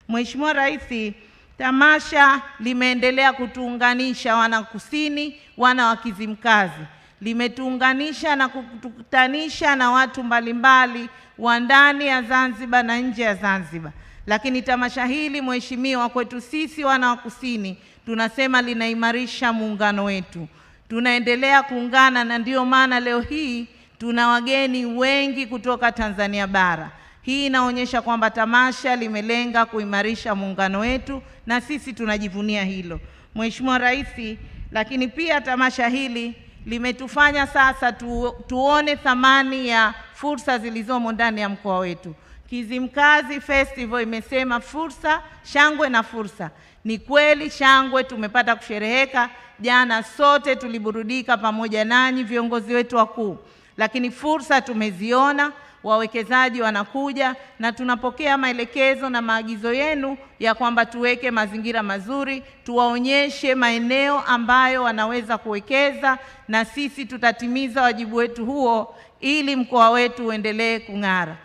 Mheshimiwa Rais, tamasha limeendelea kutuunganisha wana Kusini, wana wa Kizimkazi. Limetuunganisha na kutukutanisha na watu mbalimbali wa ndani ya Zanzibar na nje ya Zanzibar. Lakini tamasha hili Mheshimiwa, kwetu sisi wana wa Kusini tunasema linaimarisha muungano wetu. Tunaendelea kuungana, na ndio maana leo hii tuna wageni wengi kutoka Tanzania bara. Hii inaonyesha kwamba tamasha limelenga kuimarisha muungano wetu na sisi tunajivunia hilo, Mheshimiwa Rais. Lakini pia tamasha hili limetufanya sasa tuone thamani ya fursa zilizomo ndani ya mkoa wetu. Kizimkazi Festival imesema fursa, shangwe na fursa. Ni kweli shangwe tumepata kushereheka jana, sote tuliburudika pamoja nanyi viongozi wetu wakuu. Lakini fursa tumeziona, wawekezaji wanakuja na tunapokea maelekezo na maagizo yenu ya kwamba tuweke mazingira mazuri, tuwaonyeshe maeneo ambayo wanaweza kuwekeza, na sisi tutatimiza wajibu wetu huo ili mkoa wetu uendelee kung'ara.